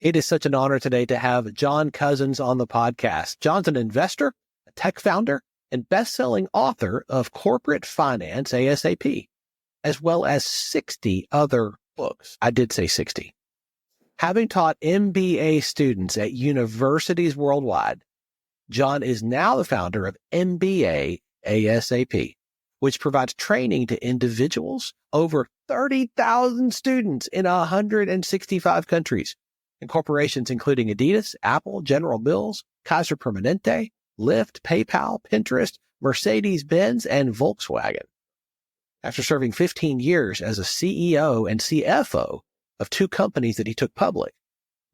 It is such an honor today to have John Cousins on the podcast. John's an investor, a tech founder, and best-selling author of Corporate Finance ASAP, as well as 60 other books. I did say 60. Having taught MBA students at universities worldwide, John is now the founder of MBA ASAP, which provides training to individuals, over 30,000 students in 165 countries, and corporations including Adidas, Apple, General Mills, Kaiser Permanente, Lyft, PayPal, Pinterest, Mercedes-Benz, and Volkswagen. After serving 15 years as a CEO and CFO of two companies that he took public,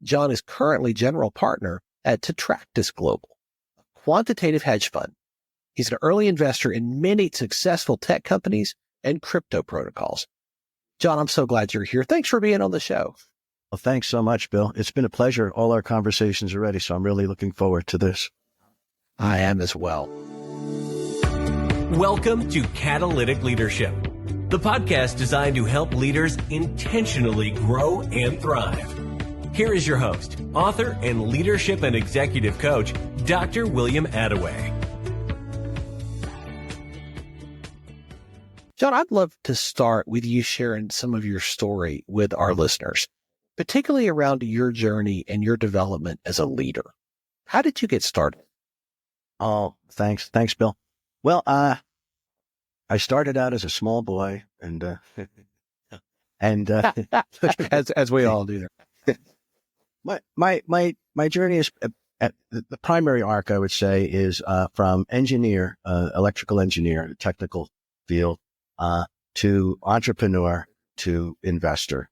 John is currently general partner at Tetractus Global, a quantitative hedge fund. He's an early investor in many successful tech companies and crypto protocols. John, I'm so glad you're here. Thanks for being on the show. Well, thanks so much, Bill. It's been a pleasure. All our conversations already, so I'm really looking forward to this. I am as well. Welcome to Catalytic Leadership, the podcast designed to help leaders intentionally grow and thrive. Here is your host, author and leadership and executive coach, Dr. William Attaway. John, I'd love to start with you sharing some of your story with our listeners, particularly around your journey and your development as a leader. How did you get started? Oh, thanks. Thanks, Bill. Well, I started out as a small boy and as we all do there. My journey is the primary arc, I would say, is from engineer, electrical engineer, technical field, to entrepreneur to investor.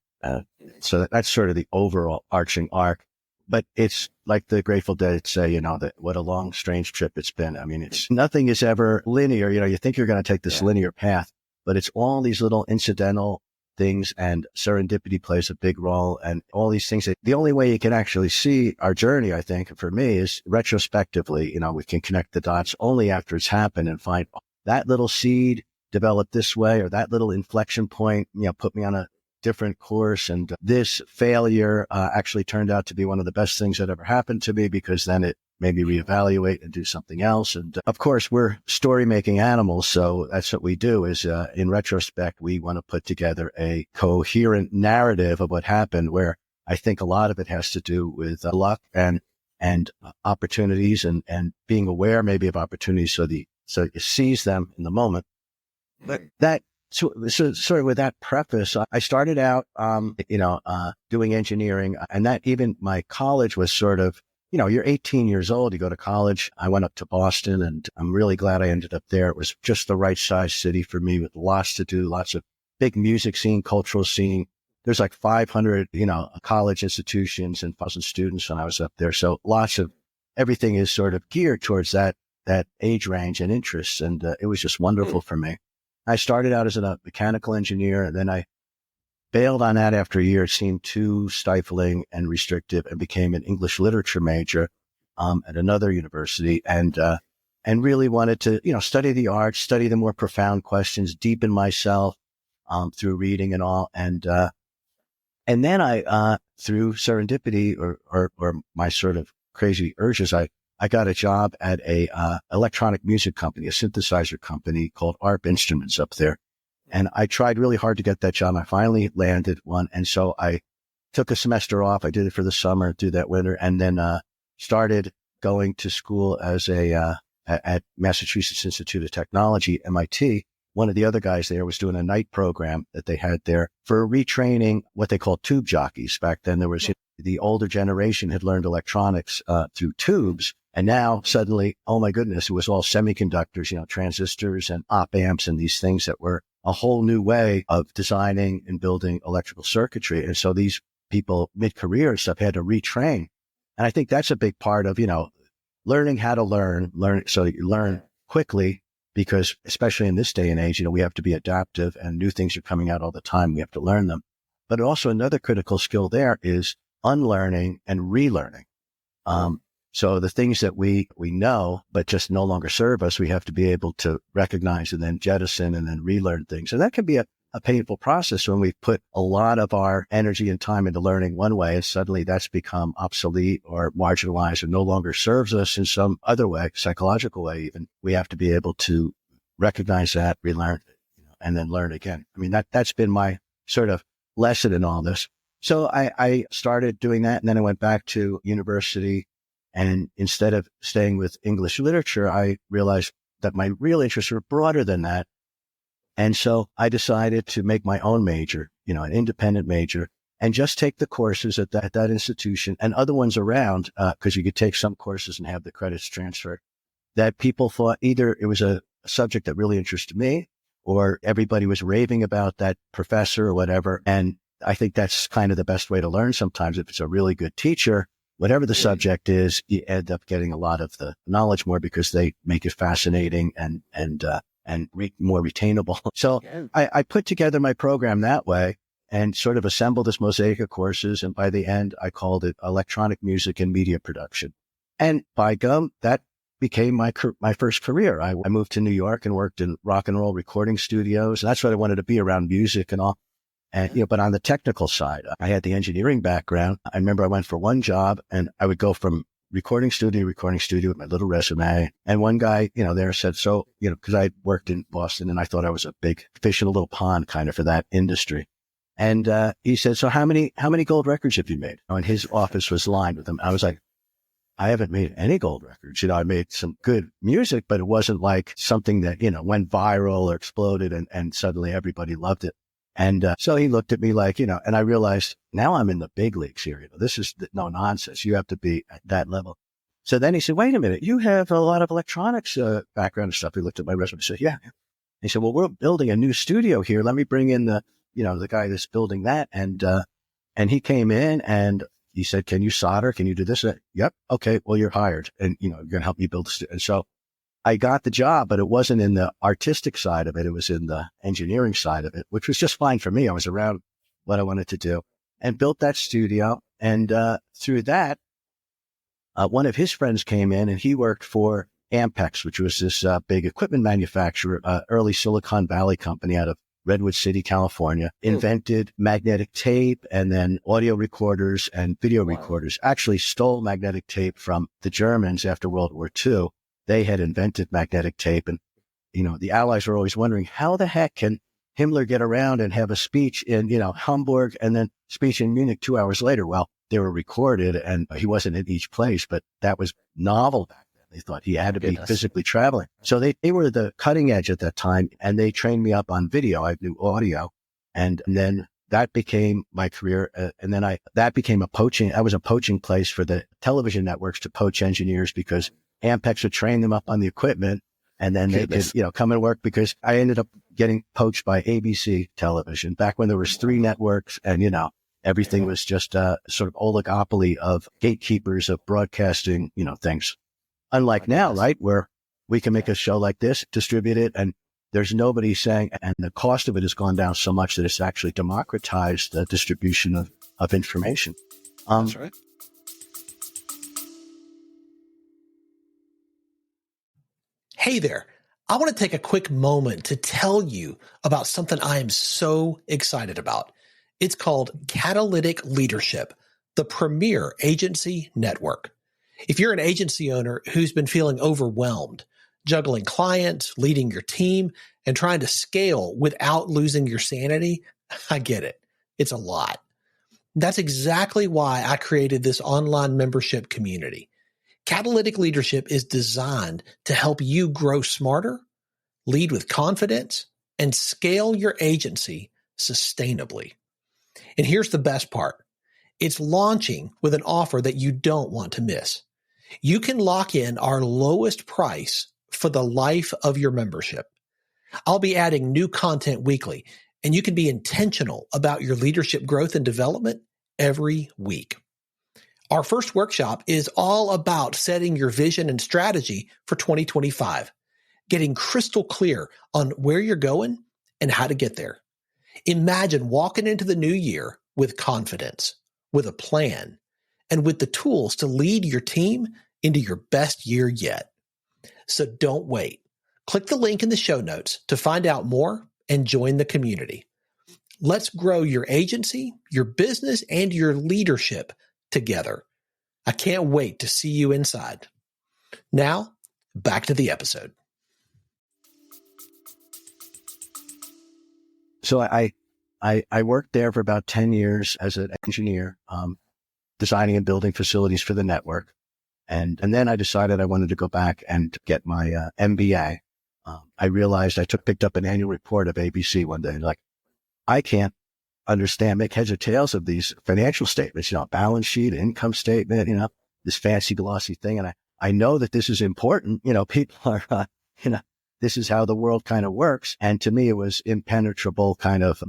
So that's sort of the overall arching arc. But it's like the Grateful Dead say, that what a long, strange trip it's been. I mean, nothing is ever linear. You think you're going to take this linear path, but it's all these little incidental things, and serendipity plays a big role, and all these things. The only way you can actually see our journey, I think, for me, is retrospectively. We can connect the dots only after it's happened and find that little seed developed this way, or that little inflection point, put me on a different course. And this failure actually turned out to be one of the best things that ever happened to me, because then it made me reevaluate and do something else. And of course, we're story making animals. So that's what we do is in retrospect, we want to put together a coherent narrative of what happened, where I think a lot of it has to do with luck and opportunities and being aware maybe of opportunities. So you seize them in the moment. But So sort of with that preface, I started out, doing engineering, and that even my college was sort of, you're 18 years old, you go to college. I went up to Boston, and I'm really glad I ended up there. It was just the right size city for me, with lots to do, lots of big music scene, cultural scene. There's like 500, college institutions and 1,000 students when I was up there. So lots of everything is sort of geared towards that age range and interests. And it was just wonderful for me. I started out as a mechanical engineer, and then I bailed on that after a year. It seemed too stifling and restrictive, and became an English literature major at another university, and really wanted to, study the arts, study the more profound questions, deepen myself through reading and all. And then I, through serendipity or my sort of crazy urges, I got a job at a electronic music company, a synthesizer company called ARP Instruments up there. And I tried really hard to get that job. I finally landed one. And so I took a semester off. I did it for the summer, do that winter, and then started going to school as at Massachusetts Institute of Technology, MIT. One of the other guys there was doing a night program that they had there for retraining what they called tube jockeys. Back then, there was the older generation had learned electronics through tubes. And now suddenly, oh my goodness, it was all semiconductors, transistors and op amps and these things that were a whole new way of designing and building electrical circuitry. And so these people mid-career and stuff had to retrain. And I think that's a big part of, learning how to learn so that you learn quickly, because especially in this day and age, we have to be adaptive, and new things are coming out all the time. We have to learn them. But also another critical skill there is unlearning and relearning. So the things that we know, but just no longer serve us, we have to be able to recognize and then jettison and then relearn things. And that can be a painful process when we put a lot of our energy and time into learning one way, and suddenly that's become obsolete or marginalized or no longer serves us in some other way, psychological way even. We have to be able to recognize that, relearn it, and then learn again. I mean, that's been my sort of lesson in all this. So I started doing that, and then I went back to university, and instead of staying with English literature, I realized that my real interests were broader than that. And so I decided to make my own major, an independent major, and just take the courses at that institution and other ones around, because you could take some courses and have the credits transferred, that people thought either it was a subject that really interested me, or everybody was raving about that professor or whatever. And I think that's kind of the best way to learn sometimes. If it's a really good teacher, whatever the subject is, you end up getting a lot of the knowledge more because they make it fascinating and more retainable. So I put together my program that way and sort of assembled this mosaic of courses. And by the end, I called it Electronic Music and Media Production. And by gum, that became my first career. I moved to New York and worked in rock and roll recording studios. And that's what I wanted to be, around music and all. And, but on the technical side, I had the engineering background. I remember I went for one job and I would go from recording studio with my little resume. And one guy, there said, so, cause I worked in Boston and I thought I was a big fish in a little pond kind of for that industry. And, he said, so how many gold records have you made? And his office was lined with them. I was like, I haven't made any gold records. I made some good music, but it wasn't like something that, went viral or exploded and suddenly everybody loved it. And so he looked at me like, and I realized now I'm in the big leagues here. This is no nonsense. You have to be at that level. So then he said, wait a minute, you have a lot of electronics background and stuff. He looked at my resume and said, yeah. He said, well, we're building a new studio here. Let me bring in the guy that's building that. And he came in and he said, can you solder? Can you do this? Yep. Okay. Well, you're hired and, you're going to help me build the studio. And so I got the job, but it wasn't in the artistic side of it. It was in the engineering side of it, which was just fine for me. I was around what I wanted to do and built that studio. And through that, one of his friends came in and he worked for Ampex, which was this big equipment manufacturer, early Silicon Valley company out of Redwood City, California, invented magnetic tape and then audio recorders and video recorders. Actually stole magnetic tape from the Germans after World War II. They had invented magnetic tape and, the Allies were always wondering how the heck can Himmler get around and have a speech in, Hamburg and then speech in Munich 2 hours later. Well, they were recorded and he wasn't in each place, but that was novel back then. They thought he had to be physically traveling. So they were the cutting edge at that time and they trained me up on video. I knew audio and then that became my career. And then that became I was a poaching place for the television networks to poach engineers because Ampex would train them up on the equipment and then they could, come and work because I ended up getting poached by ABC television back when there was 3 networks and, everything was just a sort of oligopoly of gatekeepers of broadcasting, things. Unlike now, right, where we can make a show like this, distribute it, and there's nobody saying, and the cost of it has gone down so much that it's actually democratized the distribution of information. That's right. Hey there. I want to take a quick moment to tell you about something I am so excited about. It's called Catalytic Leadership, the premier agency network. If you're an agency owner who's been feeling overwhelmed, juggling clients, leading your team, and trying to scale without losing your sanity, I get it. It's a lot. That's exactly why I created this online membership community. Catalytic Leadership is designed to help you grow smarter, lead with confidence, and scale your agency sustainably. And here's the best part. It's launching with an offer that you don't want to miss. You can lock in our lowest price for the life of your membership. I'll be adding new content weekly, and you can be intentional about your leadership growth and development every week. Our first workshop is all about setting your vision and strategy for 2025, getting crystal clear on where you're going and how to get there. Imagine walking into the new year with confidence, with a plan, and with the tools to lead your team into your best year yet. So don't wait. Click the link in the show notes to find out more and join the community. Let's grow your agency, your business, and your leadership together. I can't wait to see you inside. Now, back to the episode. So I worked there for about 10 years as an engineer, designing and building facilities for the network. And then I decided I wanted to go back and get my MBA. I realized I picked up an annual report of ABC one day, and like, I can't make heads or tails of these financial statements, balance sheet, income statement, this fancy glossy thing. And I know that this is important. People are, this is how the world kind of works. And to me, it was impenetrable kind of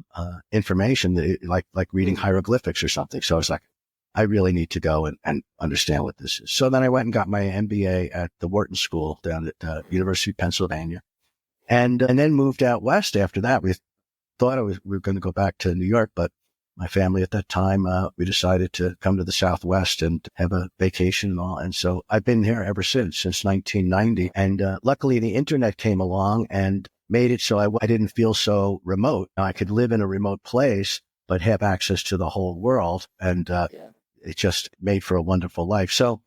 information, like reading hieroglyphics or something. So I was like, I really need to go and understand what this is. So then I went and got my MBA at the Wharton School down at University of Pennsylvania, and then moved out west after that. We thought we were going to go back to New York, but my family at that time, we decided to come to the Southwest and have a vacation and all. And so I've been here ever since 1990. And luckily the internet came along and made it so I didn't feel so remote. I could live in a remote place, but have access to the whole world. And it just made for a wonderful life. So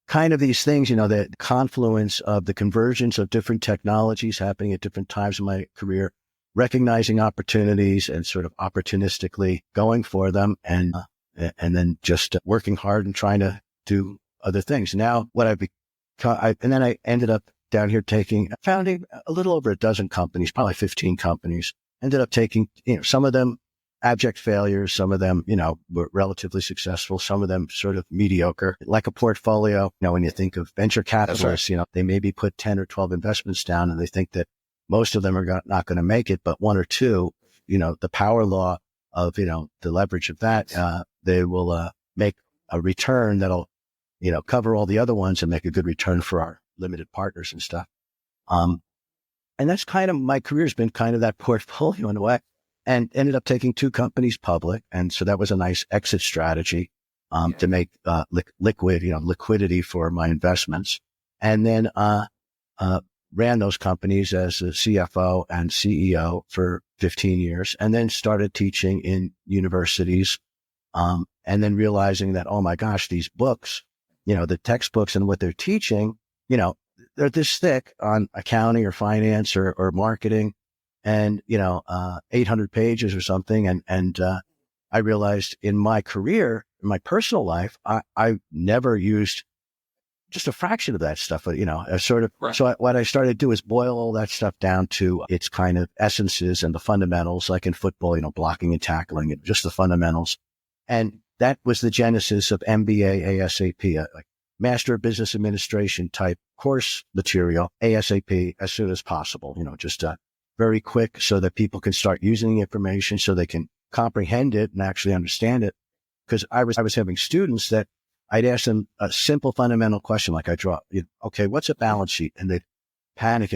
kind of these things, the confluence of the convergence of different technologies happening at different times in my career, recognizing opportunities and sort of opportunistically going for them, and then just working hard and trying to do other things. Now, what I've become, and then I ended up down here founding a little over a dozen companies, probably 15 companies. Ended up taking, some of them abject failures, some of them, were relatively successful, some of them sort of mediocre. Like a portfolio, when you think of venture capitalists, they maybe put 10 or 12 investments down and they think that most of them are not going to make it, but one or two, the power law of, the leverage of that, they will make a return that'll, cover all the other ones and make a good return for our limited partners and stuff. And that's kind of, my career's been kind of that portfolio in a way, and ended up taking 2 companies public. And so that was a nice exit strategy, to make, liquidity for my investments. And then, ran those companies as a CFO and CEO for 15 years, and then started teaching in universities. And then realizing that, oh my gosh, these books, the textbooks and what they're teaching, they're this thick on accounting or finance or marketing, and, 800 pages or something. And I realized in my career, in my personal life, I never used just a fraction of that stuff, but, Right. So what I started to do is boil all that stuff down to its kind of essences and the fundamentals, like in football, blocking and tackling, and just the fundamentals. And that was the genesis of MBA ASAP, like Master of Business Administration type course material, ASAP, as soon as possible, just very quick, so that people can start using the information, so they can comprehend it and actually understand it. Because I was having students that I'd ask them a simple fundamental question, like I draw, okay, what's a balance sheet? And they'd panic,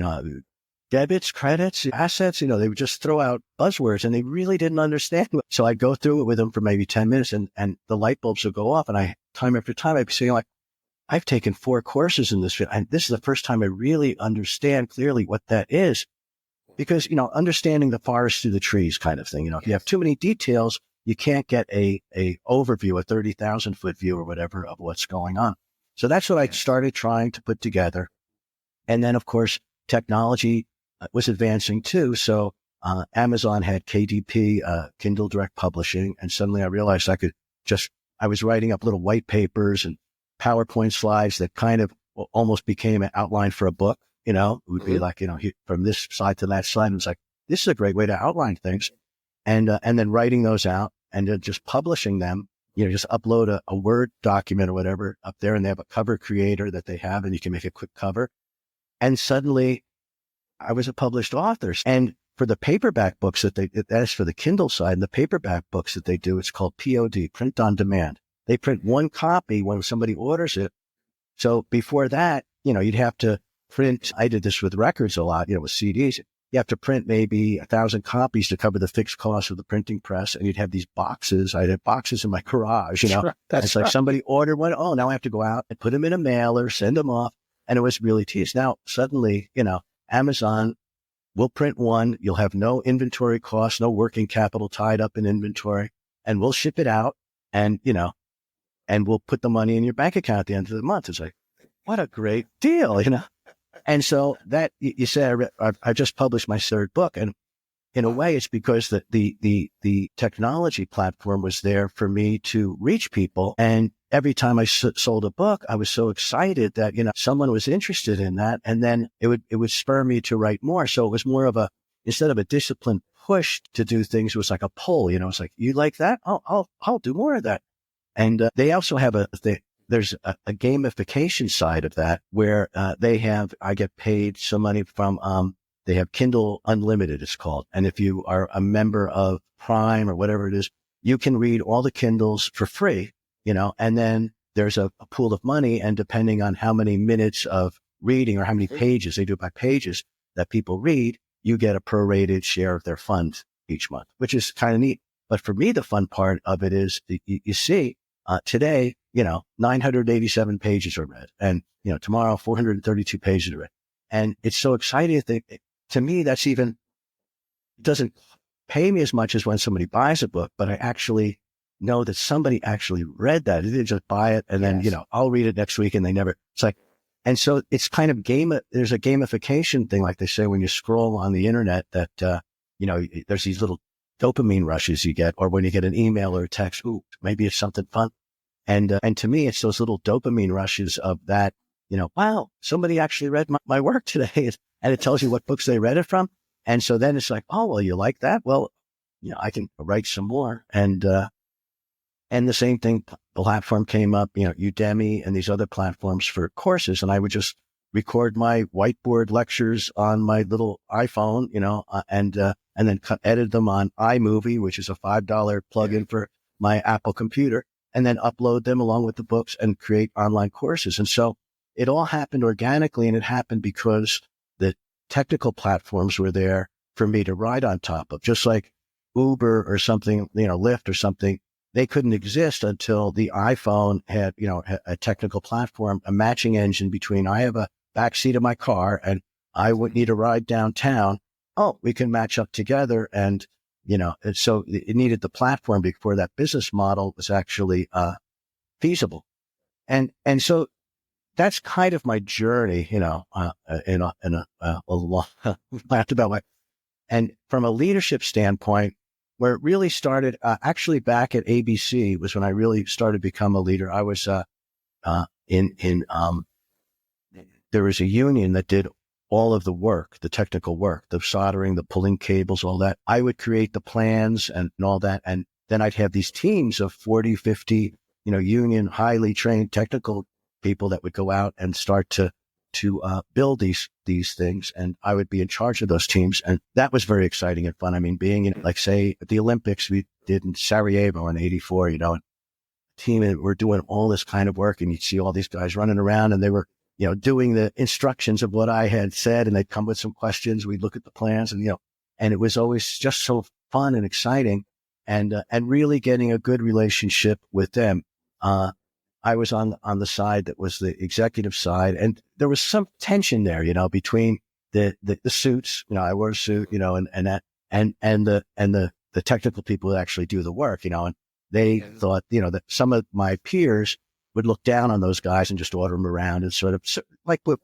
debits, credits, assets, they would just throw out buzzwords, and they really didn't understand. So I'd go through it with them for maybe 10 minutes, and the light bulbs would go off. And time after time, I'd be saying, like, I've taken 4 courses in this field, and this is the first time I really understand clearly what that is. Because, understanding the forest through the trees kind of thing, if you have too many details, you can't get a overview, a 30,000 foot view or whatever of what's going on. So that's what I started trying to put together. And then, of course, technology was advancing too. So Amazon had KDP, Kindle Direct Publishing. And suddenly I realized I was writing up little white papers and PowerPoint slides that kind of almost became an outline for a book. It would be like, from this side to that side. And it's like, this is a great way to outline things. And then writing those out and then just publishing them, just upload a Word document or whatever up there, and they have a cover creator that they have, and you can make a quick cover. And suddenly I was a published author. And for the paperback books that's for the Kindle side, and the paperback books that they do, it's called POD, print on demand. They print 1 copy when somebody orders it. So before that, you'd have to print. I did this with records a lot, with CDs. You have to print maybe 1,000 copies to cover the fixed cost of the printing press. And you'd have these boxes. I'd have boxes in my garage, It's like somebody ordered one. Oh, now I have to go out and put them in a mailer, send them off. And it was really tedious. Now, suddenly, Amazon we'll print one. You'll have no inventory costs, no working capital tied up in inventory, and we'll ship it out and, and we'll put the money in your bank account at the end of the month. It's like, what a great deal, And so that you say, I just published my third book, and in a way, it's because the technology platform was there for me to reach people. And every time I sold a book, I was so excited that, someone was interested in that. And then it would spur me to write more. So it was more of instead of a disciplined push to do things, it was like a pull, it's like, you like that? I'll do more of that. And they also have there's a gamification side of that where I get paid some money from, they have Kindle Unlimited, it's called. And if you are a member of Prime or whatever it is, you can read all the Kindles for free, and then there's a pool of money. And depending on how many minutes of reading or how many pages, they do it by pages that people read, you get a prorated share of their funds each month, which is kind of neat. But for me, the fun part of it is you see, today, 987 pages are read, and, tomorrow 432 pages are read. And it's so exciting to me, it doesn't pay me as much as when somebody buys a book, but I actually know that somebody actually read that. They didn't just buy it and then, I'll read it next week, and it's like, and so it's kind of there's a gamification thing, like they say, when you scroll on the internet that, there's these little dopamine rushes you get, or when you get an email or a text, ooh, maybe it's something fun. And to me, it's those little dopamine rushes of that, wow, somebody actually read my work today. And it tells you what books they read it from. And so then it's like, oh, well, you like that? Well, I can write some more. And the same thing, the platform came up, Udemy and these other platforms for courses. And I would just record my whiteboard lectures on my little iPhone, and then edit them on iMovie, which is a $5 plugin for my Apple computer, and then upload them along with the books and create online courses. And so it all happened organically, and it happened because the technical platforms were there for me to ride on top of, just like Uber or something, Lyft or something. They couldn't exist until the iPhone had, a technical platform, a matching engine between I have a backseat of my car and I would need a ride downtown. Oh, we can match up together. And, and so it needed the platform before that business model was actually feasible. And so that's kind of my journey, in a long roundabout. And from a leadership standpoint, where it really started, actually back at ABC was when I really started to become a leader. I was, there was a union that did all of the work, the technical work, the soldering, the pulling cables, all that. I would create the plans and all that. And then I'd have these teams of 40, 50, union, highly trained technical people that would go out and start to build these things. And I would be in charge of those teams. And that was very exciting and fun. I mean, being in, like, say, at the Olympics we did in Sarajevo in 84, and team, and we're doing all this kind of work, and you'd see all these guys running around, and they were, doing the instructions of what I had said, and they'd come with some questions. We'd look at the plans, and, and it was always just so fun and exciting, and really getting a good relationship with them. I was on the side that was the executive side, and there was some tension there, between the suits, I wore a suit, and the technical people that actually do the work, and they thought, that some of my peers would look down on those guys and just order them around, and sort of like what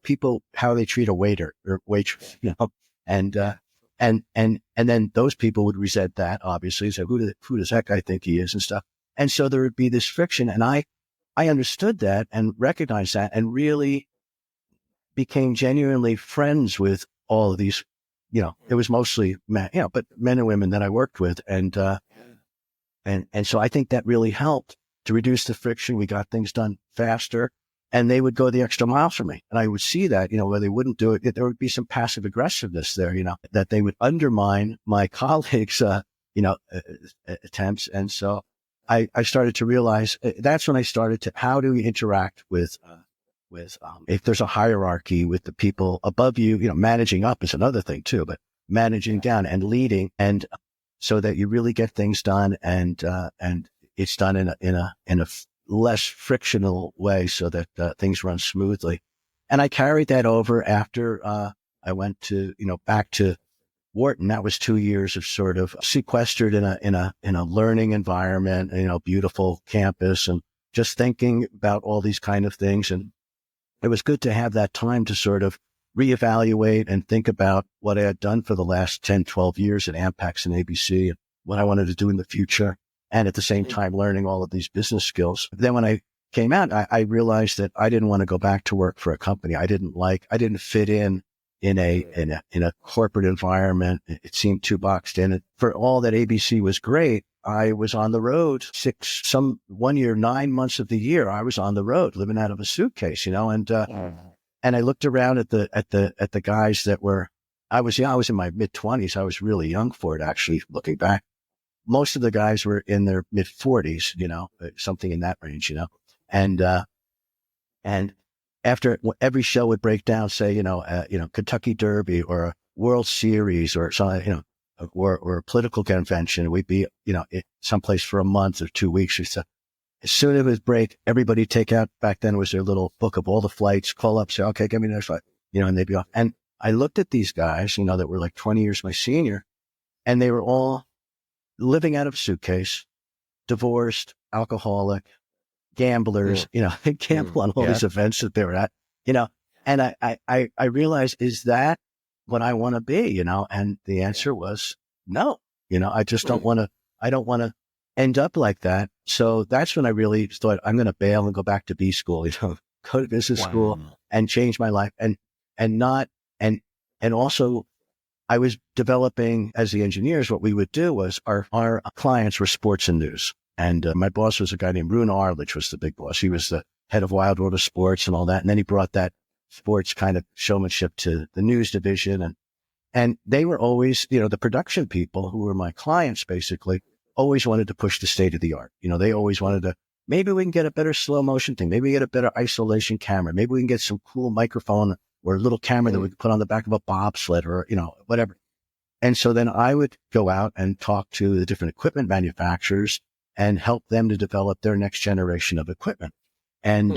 how they treat a waiter or waitress, and then those people would resent that, obviously, say, who does that guy think he is and stuff. And so there would be this friction, and I understood that and recognized that, and really became genuinely friends with all of these, it was mostly men, but men and women that I worked with. And so I think that really helped to reduce the friction. We got things done faster, and they would go the extra mile for me. And I would see that, where they wouldn't do it, there would be some passive aggressiveness there, that they would undermine my colleagues, attempts. And so I started to realize that's when I started to, how do we interact with if there's a hierarchy with the people above you, managing up is another thing too, but managing down and leading, and so that you really get things done, and it's done in a less frictional way, so that things run smoothly. And I carried that over after I went to, back to Wharton, that was 2 years of sort of sequestered in a learning environment, beautiful campus, and just thinking about all these kind of things. And it was good to have that time to sort of reevaluate and think about what I had done for the last 10, 12 years at Ampex and ABC and what I wanted to do in the future. And at the same time, learning all of these business skills. Then when I came out, I realized that I didn't want to go back to work for a company I didn't fit in a corporate environment. It seemed too boxed in. And for all that ABC was great, I was on the road 1 year, 9 months of the year. I was on the road living out of a suitcase, and I looked around at the guys that were, I was in my mid-20s. I was really young for it, actually, looking back. Most of the guys were in their mid-40s, something in that range, and after every show would break down, say, Kentucky Derby or a World Series or something, or a political convention, we'd be, someplace for a month or 2 weeks or so. As soon as it was break, everybody take out, back then was their little book of all the flights, call up, say, okay, give me the next flight, and they'd be off. And I looked at these guys, that were like 20 years my senior, and they were all living out of a suitcase, divorced, alcoholic, gamblers, they gamble on all these events that they were at, and I realized, is that what I want to be, and the answer was no, I just don't want to end up like that. So that's when I really thought, I'm going to bail and go back to B school, go to business school and change my life and also I was developing as the engineers. What we would do was our clients were sports and news. And my boss was a guy named Rune Arledge was the big boss. He was the head of Wild World of Sports and all that. And then he brought that sports kind of showmanship to the news division. And they were always, the production people who were my clients basically always wanted to push the state of the art. They always wanted to, maybe we can get a better slow motion thing. Maybe we get a better isolation camera. Maybe we can get some cool microphone or a little camera that we could put on the back of a bobsled or, whatever. And so then I would go out and talk to the different equipment manufacturers and help them to develop their next generation of equipment. And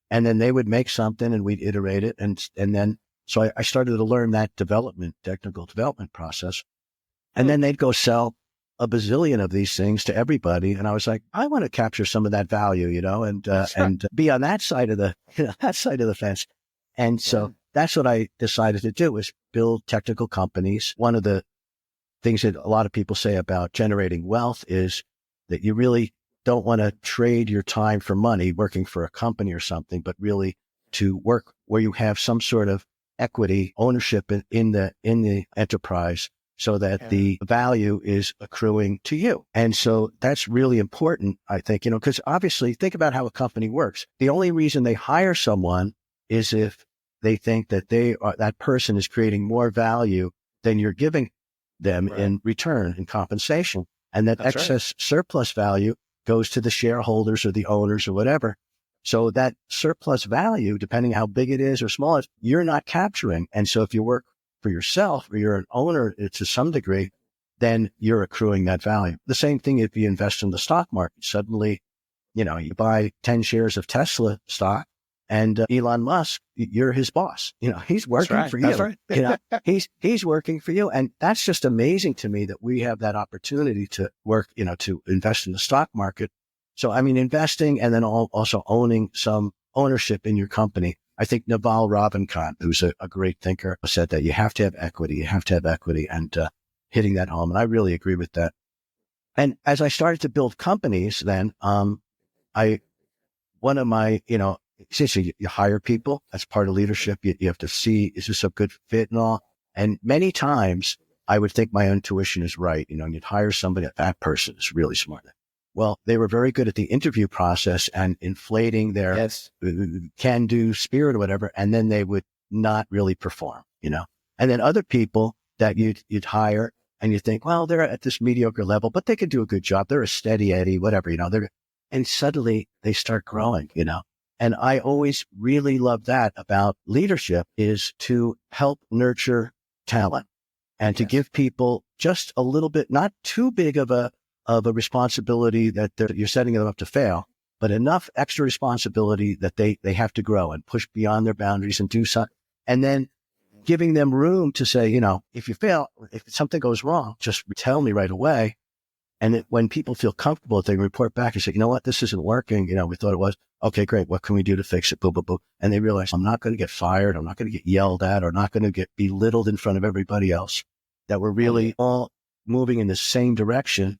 then they would make something and we'd iterate it. And then, so I started to learn that technical development process. And then they'd go sell a bazillion of these things to everybody. And I was like, I want to capture some of that value, and be on that side of the fence. And so that's what I decided to do, was build technical companies. One of the things that a lot of people say about generating wealth is that you really don't want to trade your time for money working for a company or something, but really to work where you have some sort of equity ownership in the enterprise, so that the value is accruing to you. And so that's really important, I think, because obviously think about how a company works. The only reason they hire someone is if they think that that person is creating more value than you're giving them in return, in compensation. And that excess surplus value goes to the shareholders or the owners or whatever. So that surplus value, depending how big it is or small it is, you're not capturing. And so if you work for yourself or you're an owner to some degree, then you're accruing that value. The same thing if you invest in the stock market. Suddenly, you buy 10 shares of Tesla stock and Elon Musk, you're his boss. He's working for you. That's right. He's working for you. And that's just amazing to me that we have that opportunity to work, to invest in the stock market. So, investing and then also owning some ownership in your company. I think Naval Ravikant, who's a great thinker, said that you have to have equity. And hitting that home. And I really agree with that. And as I started to build companies, then one of my, essentially you hire people. That's part of leadership. You have to see, is this a good fit and all? And many times I would think my intuition is right. And you'd hire somebody, that person is really smart. Well, they were very good at the interview process and inflating their can-do spirit or whatever. And then they would not really perform, And then other people that you'd hire and you think, well, they're at this mediocre level, but they could do a good job. They're a steady Eddie, whatever, and suddenly they start growing, And I always really love that about leadership, is to help nurture talent and to give people just a little bit, not too big of a responsibility that you're setting them up to fail, but enough extra responsibility that they have to grow and push beyond their boundaries and do something. And then giving them room to say, if you fail, if something goes wrong, just tell me right away. And when people feel comfortable, they report back and say, you know what, this isn't working. We thought it was. Okay, great. What can we do to fix it? Boom, boom, boom. And they realize I'm not going to get fired. I'm not going to get yelled at or not going to get belittled in front of everybody else, that we're really all moving in the same direction,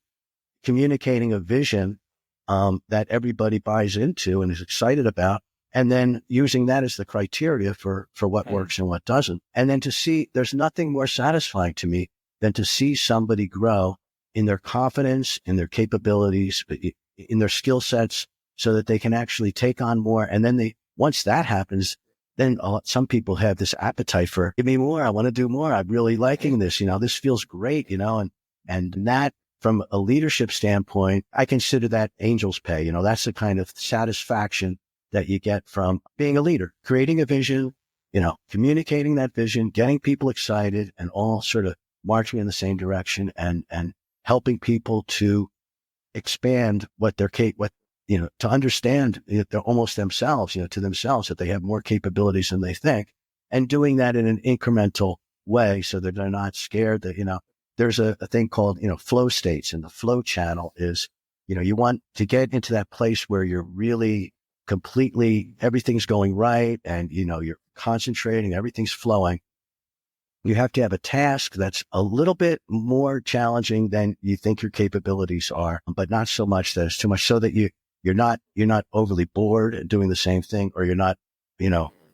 communicating a vision that everybody buys into and is excited about. And then using that as the criteria for what works and what doesn't. And then to see, there's nothing more satisfying to me than to see somebody grow in their confidence, in their capabilities, in their skill sets, so that they can actually take on more. And then once that happens, then some people have this appetite for, give me more. I want to do more. I'm really liking this. This feels great, and that, from a leadership standpoint, I consider that angel's pay. That's the kind of satisfaction that you get from being a leader, creating a vision, communicating that vision, getting people excited, and all sort of marching in the same direction, and helping people to expand what they're to understand they're almost themselves, to themselves, that they have more capabilities than they think, and doing that in an incremental way so that they're not scared that, there's a thing called, flow states, and the flow channel is, you want to get into that place where you're really completely, everything's going right, and, you're concentrating, everything's flowing. You have to have a task that's a little bit more challenging than you think your capabilities are, but not so much that it's too much, so that you're not overly bored and doing the same thing, or you're not,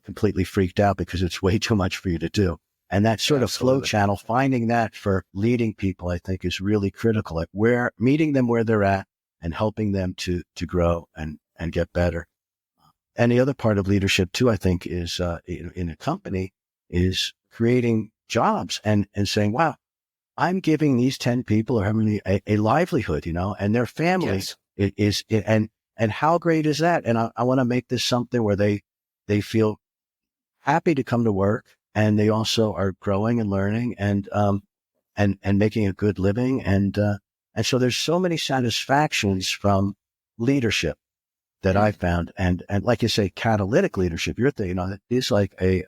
completely freaked out because it's way too much for you to do. And that sort of flow channel, finding that for leading people, I think is really critical, at meeting them where they're at and helping them to grow and get better. And the other part of leadership too, I think, is in a company, is creating jobs and saying, wow, I'm giving these 10 people or how many a livelihood, and their family is, and how great is that? And I want to make this something where they feel happy to come to work, and they also are growing and learning and making a good living. And so there's so many satisfactions from leadership that I found. And like you say, catalytic leadership, your thing, it is like a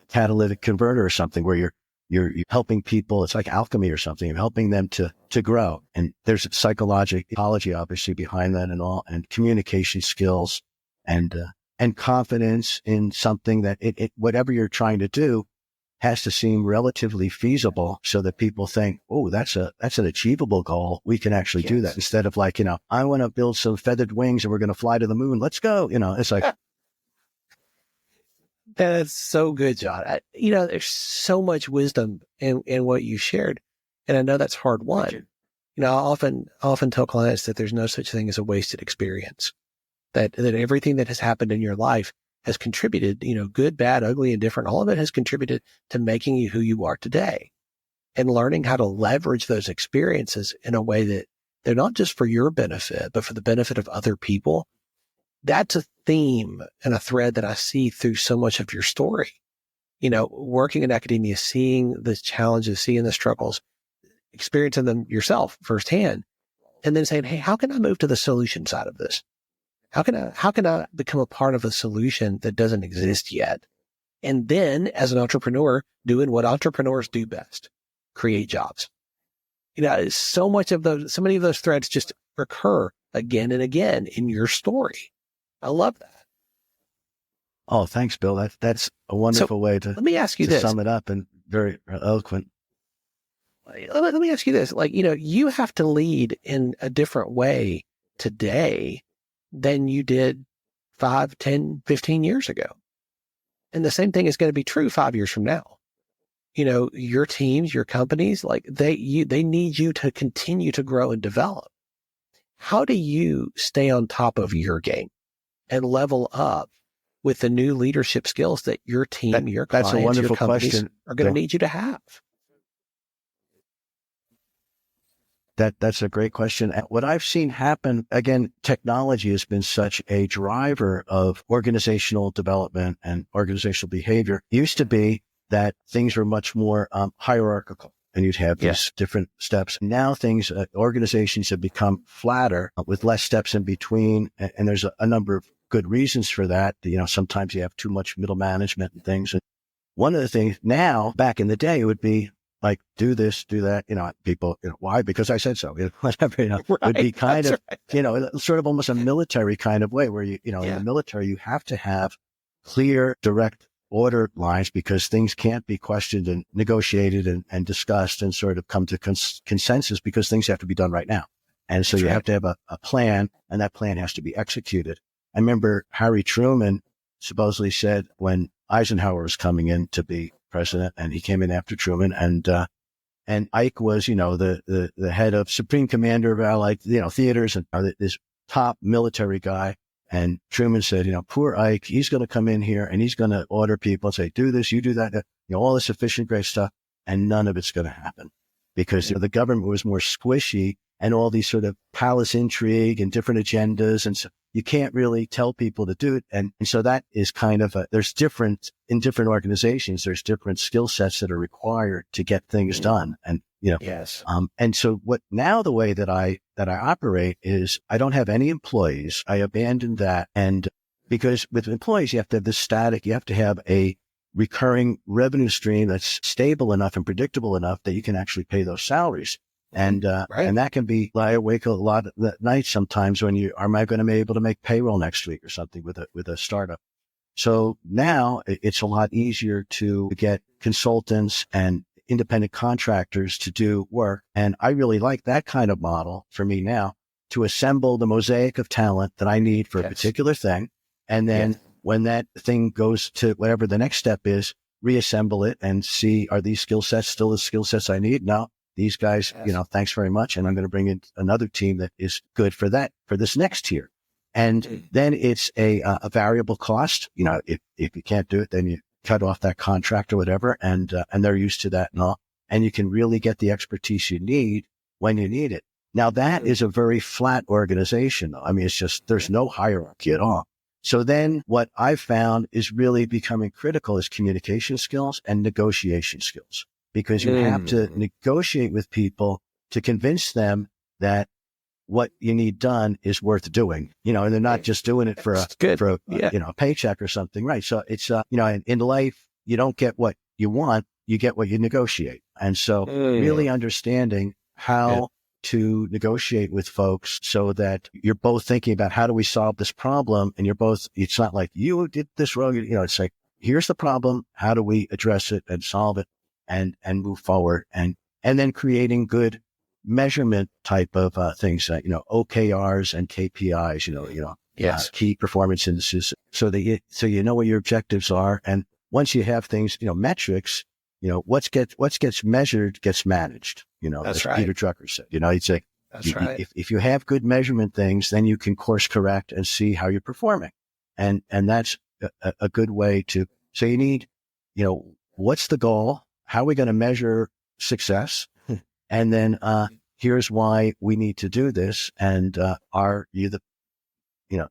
catalytic converter or something, where you're helping people. It's like alchemy or something. You're helping them to grow. And there's psychology obviously behind that, and all, and communication skills, and confidence in something that whatever you're trying to do has to seem relatively feasible, so that people think, oh, that's an achievable goal. We can actually do that, instead of like, I want to build some feathered wings and we're going to fly to the moon. Let's go. It's like, that's so good, John. There's so much wisdom in what you shared, and I know that's hard won. I often tell clients that there's no such thing as a wasted experience, that everything that has happened in your life has contributed, good, bad, ugly, and different. All of it has contributed to making you who you are today, and learning how to leverage those experiences in a way that they're not just for your benefit, but for the benefit of other people. That's a theme and a thread that I see through so much of your story. Working in academia, seeing the challenges, seeing the struggles, experiencing them yourself firsthand, and then saying, hey, how can I move to the solution side of this? How can I become a part of a solution that doesn't exist yet? And then, as an entrepreneur, doing what entrepreneurs do best, create jobs. So many of those threads just recur again and again in your story. I love that. Oh, thanks, Bill. That's a wonderful way to, let me ask you to this. sum it up, and very eloquent. Let me ask you this. You have to lead in a different way today than you did 5, 10, 15 years ago. And the same thing is going to be true 5 years from now. Your teams, your companies, they need you to continue to grow and develop. How do you stay on top of your game and level up with the new leadership skills that your team, your clients, that's a wonderful your companies question, are going to Bill. need you to have? That's a great question. What I've seen happen, again, technology has been such a driver of organizational development and organizational behavior. It used to be that things were much more hierarchical, and you'd have these different steps. Now organizations have become flatter with less steps in between. And there's a number of good reasons for that. Sometimes you have too much middle management and things. And one of the things now, back in the day, it would be like, do this, do that, people, why? Because I said so, whatever, Right, it would be kind of, right. sort of almost a military kind of way where in the military, you have to have clear, direct order lines because things can't be questioned and negotiated and discussed and sort of come to consensus because things have to be done right now. And so That's you right. have to have a plan, and that plan has to be executed. I remember Harry Truman supposedly said when Eisenhower was coming in to be president, and he came in after Truman, and Ike was, the head of Supreme Commander of Allied, theaters and this top military guy. And Truman said, poor Ike, he's going to come in here and he's going to order people and say, do this, you do that, all this efficient, great stuff. And none of it's going to happen because the government was more squishy and all these sort of palace intrigue and different agendas. And so you can't really tell people to do it. And so that is kind of in different organizations, there's different skill sets that are required to get things done. And, yes. And so the way that I operate is I don't have any employees. I abandoned that. And because with employees, you have to have this static, you have to have a recurring revenue stream that's stable enough and predictable enough that you can actually pay those salaries. And, and that can be, lie awake a lot at night sometimes when am I going to be able to make payroll next week or something with a startup? So now it's a lot easier to get consultants and independent contractors to do work. And I really like that kind of model for me now to assemble the mosaic of talent that I need for a particular thing. And then when that thing goes to whatever the next step is, reassemble it and see, are these skill sets still the skill sets I need? No. These guys, thanks very much. And I'm going to bring in another team that is good for this next tier. And then it's a variable cost. If you can't do it, then you cut off that contract or whatever. And they're used to that and all. And you can really get the expertise you need when you need it. Now that is a very flat organization. I mean, it's just, there's no hierarchy at all. So then what I've found is really becoming critical is communication skills and negotiation skills. Because you have to negotiate with people to convince them that what you need done is worth doing, and they're not just doing it for a paycheck or something. Right. So it's, in life, you don't get what you want, you get what you negotiate. And so really understanding how to negotiate with folks so that you're both thinking about how do we solve this problem? And it's not like you did this wrong. It's like, here's the problem. How do we address it and solve it? And move forward and then creating good measurement type of things like, OKRs and KPIs, key performance indices so that you know what your objectives are. And once you have things, metrics, what gets measured gets managed, That's as right. Peter Drucker said, he'd say, That's right. If you have good measurement things, then you can course correct and see how you're performing. And that's a good way so you need, what's the goal? How are we going to measure success? And then, here's why we need to do this. And, are you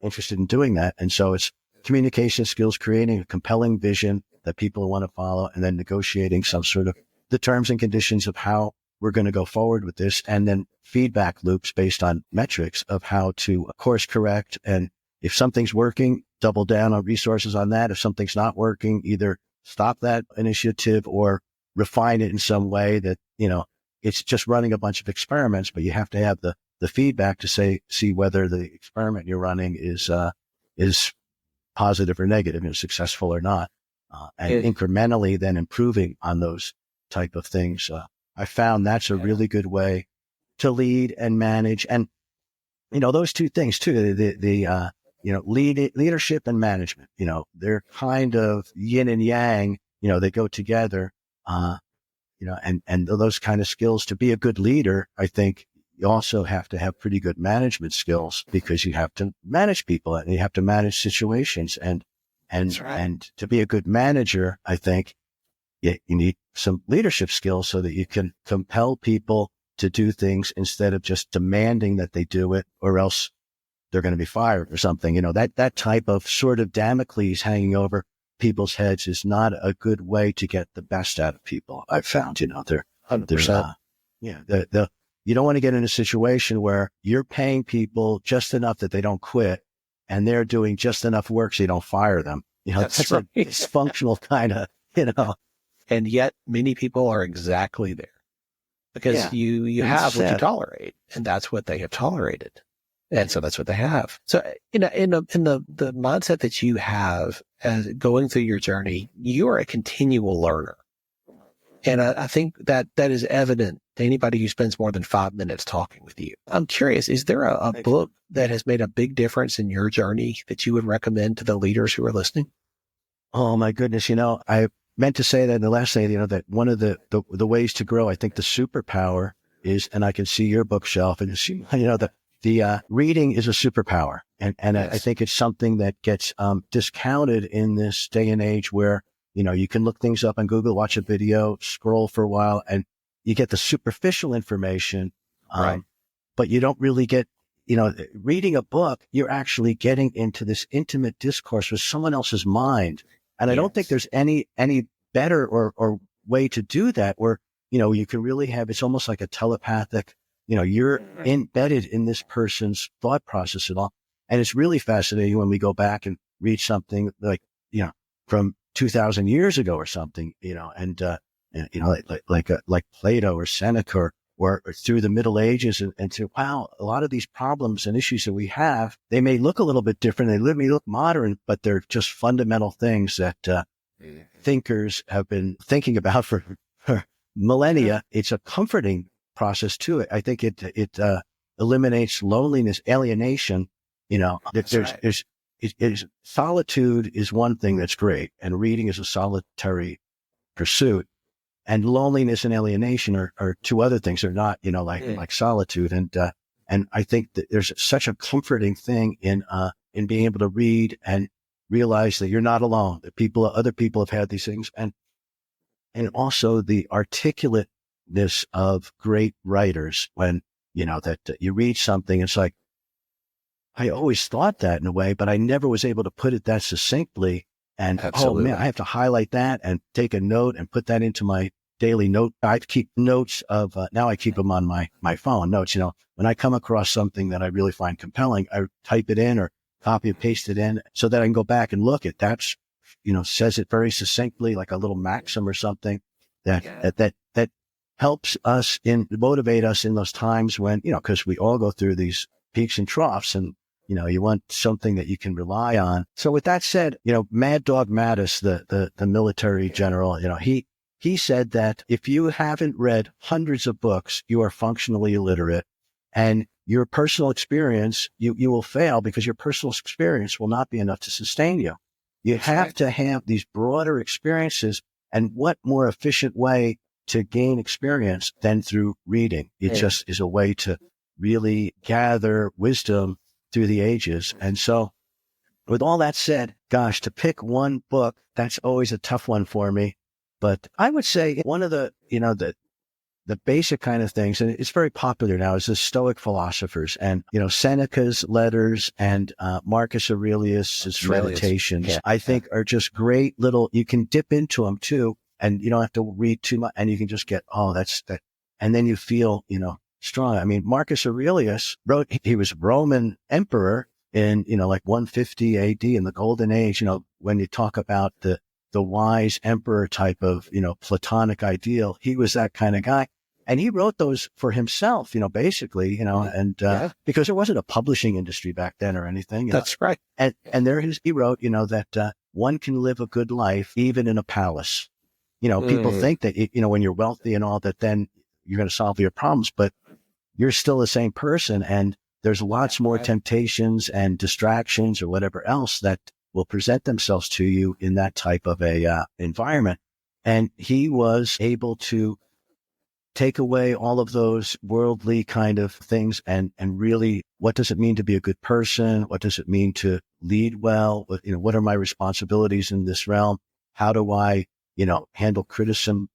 interested in doing that? And so it's communication skills, creating a compelling vision that people want to follow, and then negotiating some sort of the terms and conditions of how we're going to go forward with this. And then feedback loops based on metrics of how to course correct. And if something's working, double down on resources on that. If something's not working, either stop that initiative or refine it in some way that, it's just running a bunch of experiments, but you have to have the feedback to see whether the experiment you're running is positive or negative, successful or not. And incrementally then improving on those type of things. I found that's a really good way to lead and manage. And, those two things too, leadership and management, they're kind of yin and yang, they go together. And those kind of skills to be a good leader, I think you also have to have pretty good management skills because you have to manage people and you have to manage situations and to be a good manager, I think you need some leadership skills so that you can compel people to do things instead of just demanding that they do it or else they're going to be fired or something. That type of sort of Damocles hanging over people's heads is not a good way to get the best out of people. I've found, they're 100%. You don't want to get in a situation where you're paying people just enough that they don't quit. and they're doing just enough work so you don't fire them. That's right. a dysfunctional kind of. And yet many people are exactly there because you have what you tolerate, and that's what they have tolerated. And so that's what they have. So, in the mindset that you have as going through your journey, you are a continual learner. And I think that is evident to anybody who spends more than 5 minutes talking with you. I'm curious, is there a book that has made a big difference in your journey that you would recommend to the leaders who are listening? Oh my goodness. I meant to say that in the last thing, that one of the ways to grow, I think the superpower is, and I can see your bookshelf and the reading is a superpower. And yes. I think it's something that gets discounted in this day and age where, you can look things up on Google, watch a video, scroll for a while, and you get the superficial information. Right. But you don't really get, reading a book, you're actually getting into this intimate discourse with someone else's mind. And I don't think there's any better or way to do that where, you can really have, it's almost like a telepathic, you're embedded in this person's thought process and all. And it's really fascinating when we go back and read something like, from 2000 years ago or something, like Plato or Seneca or through the Middle Ages and to, wow, a lot of these problems and issues that we have, they may look a little bit different. They may look modern, but they're just fundamental things that thinkers have been thinking about for millennia. It's a comforting process to it. I think it eliminates loneliness, alienation. Solitude is one thing that's great, and reading is a solitary pursuit. And loneliness and alienation are two other things. They're not, like solitude. And I think that there's such a comforting thing in being able to read and realize that you're not alone, that other people have had these things. And also the articulateness of great writers when, that you read something, it's like, I always thought that in a way, but I never was able to put it that succinctly. And Absolutely. Oh man, I have to highlight that and take a note and put that into my daily note. I keep notes of, now I keep them on my phone notes. When I come across something that I really find compelling, I type it in or copy and paste it in so that I can go back and look at that's, says it very succinctly, like a little maxim or something that helps us motivate us in those times when, cause we all go through these peaks and troughs and, you want something that you can rely on. So with that said, Mad Dog Mattis, the military general, he said that if you haven't read hundreds of books, you are functionally illiterate, and your personal experience, you will fail because your personal experience will not be enough to sustain you. You have to have these broader experiences, and what more efficient way to gain experience than through reading? It just is a way to really gather wisdom through the ages. And so with all that said, gosh, to pick one book, that's always a tough one for me. But I would say one of the basic kind of things, and it's very popular now, is the Stoic philosophers and, Seneca's letters and Marcus Aurelius's Meditations, I think are just great little, you can dip into them too, and you don't have to read too much, and you can just get, that's that. And then you feel, strong. I mean, Marcus Aurelius he was Roman emperor in, like 150 AD in the Golden Age, when you talk about the wise emperor type of, Platonic ideal, he was that kind of guy. And he wrote those for himself, basically, because there wasn't a publishing industry back then or anything. That's right. And he wrote, that one can live a good life even in a palace. People think that, when you're wealthy and all that, then you're going to solve your problems, but you're still the same person. And there's lots more temptations and distractions or whatever else that will present themselves to you in that type of a environment. And he was able to take away all of those worldly kind of things and really, what does it mean to be a good person? What does it mean to lead well? What are my responsibilities in this realm? How do I, handle criticism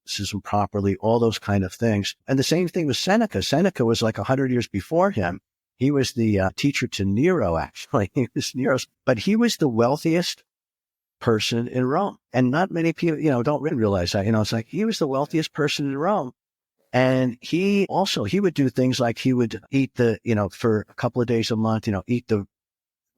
properly? All those kind of things. And the same thing with Seneca. Seneca was like 100 years before him. He was the teacher to Nero, actually. He was Nero's, but he was the wealthiest person in Rome. And not many people, don't really realize that. It's like he was the wealthiest person in Rome. And he would do things like he would eat for a couple of days a month, eat the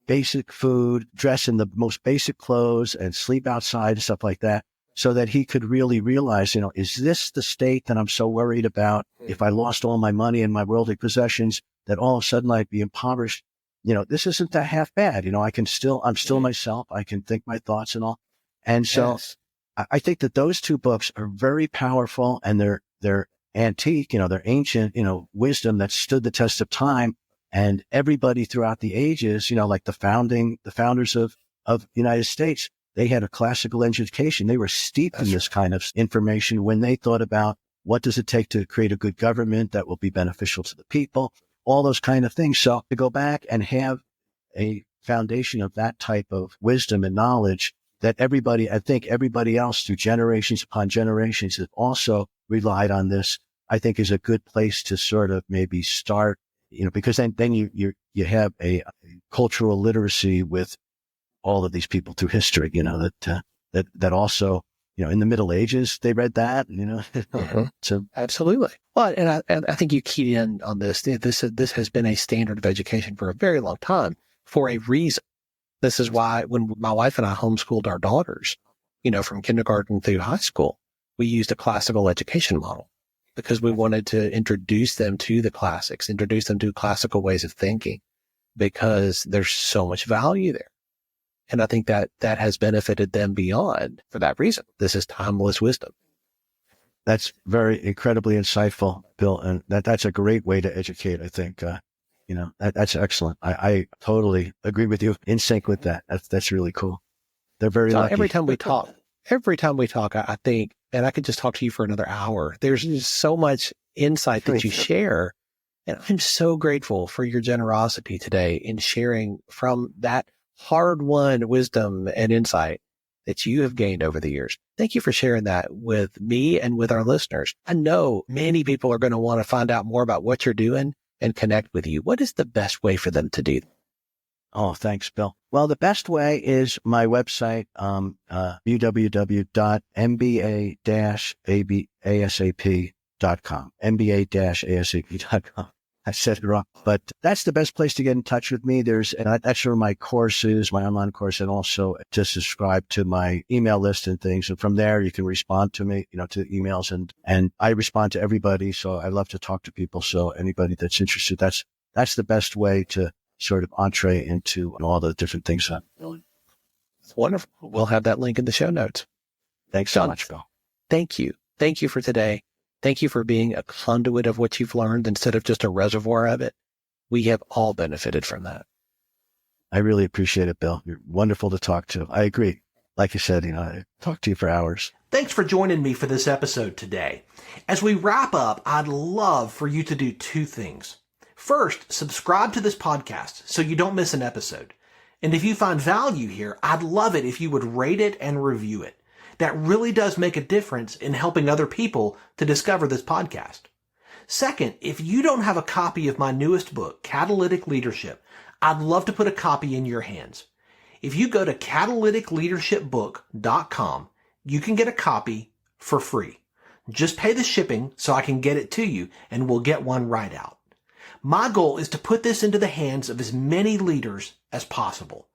basic food, dress in the most basic clothes, and sleep outside and stuff like that, so that he could really realize, is this the state that I'm so worried about? If I lost all my money and my worldly possessions, that all of a sudden I'd be impoverished. This isn't that half bad. I'm still myself. I can think my thoughts and all. And so Yes. I think that those two books are very powerful, and they're antique, they're ancient, wisdom that stood the test of time. And everybody throughout the ages, like the founders of the United States, they had a classical education. They were steeped in this kind of information when they thought about what does it take to create a good government that will be beneficial to the people, all those kind of things. So to go back and have a foundation of that type of wisdom and knowledge that I think everybody else through generations upon generations have also relied on this, I think is a good place to sort of maybe start, because then you have a cultural literacy with all of these people through history, that also, in the Middle Ages, they read that, So Absolutely. Well, and I think you keyed in on this. This has been a standard of education for a very long time for a reason. This is why when my wife and I homeschooled our daughters, from kindergarten through high school, we used a classical education model because we wanted to introduce them to the classics, introduce them to classical ways of thinking, because there's so much value there. And I think that has benefited them beyond for that reason. This is timeless wisdom. that's very incredibly insightful, Bill. And that's a great way to educate, I think. That's excellent. I totally agree with you, in sync with that. That's really cool. They're very lucky. Every time we talk, I think, and I could just talk to you for another hour. There's just so much insight that you share. And I'm so grateful for your generosity today in sharing from that hard-won wisdom and insight that you have gained over the years. Thank you for sharing that with me and with our listeners. I know many people are going to want to find out more about what you're doing and connect with you. What is the best way for them to do that? Oh, thanks, Bill. Well, the best way is my website, www.mba-asap.com, mba-asap.com. I said it wrong, but that's the best place to get in touch with me. That's where my courses, my online course, and also to subscribe to my email list and things. And from there, you can respond to me, to emails, and I respond to everybody. So I love to talk to people. So anybody that's interested, that's the best way to sort of entree into all the different things I'm doing. It's wonderful. We'll have that link in the show notes. Thanks so much, Bill. Thank you. Thank you for today. Thank you for being a conduit of what you've learned instead of just a reservoir of it. We have all benefited from that. I really appreciate it, Bill. You're wonderful to talk to. I agree. Like you said, I talk to you for hours. Thanks for joining me for this episode today. As we wrap up, I'd love for you to do two things. First, subscribe to this podcast so you don't miss an episode. And if you find value here, I'd love it if you would rate it and review it. That really does make a difference in helping other people to discover this podcast. Second, if you don't have a copy of my newest book, Catalytic Leadership, I'd love to put a copy in your hands. If you go to catalyticleadershipbook.com, you can get a copy for free. Just pay the shipping so I can get it to you, and we'll get one right out. My goal is to put this into the hands of as many leaders as possible.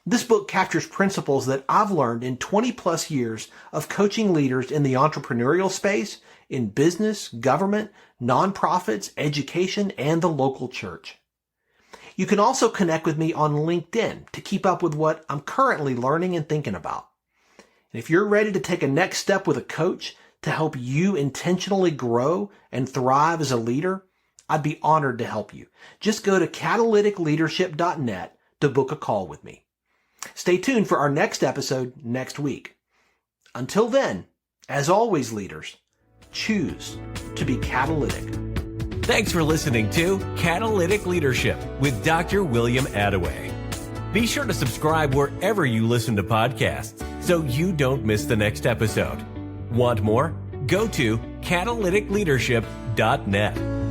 This book captures principles that I've learned in 20 plus years of coaching leaders in the entrepreneurial space, in business, government, nonprofits, education, and the local church. You can also connect with me on LinkedIn to keep up with what I'm currently learning and thinking about. And if you're ready to take a next step with a coach to help you intentionally grow and thrive as a leader, I'd be honored to help you. Just go to catalyticleadership.net to book a call with me. Stay tuned for our next episode next week. Until then, as always, leaders, choose to be catalytic. Thanks for listening to Catalytic Leadership with Dr. William Attaway. Be sure to subscribe wherever you listen to podcasts so you don't miss the next episode. Want more? Go to catalyticleadership.net.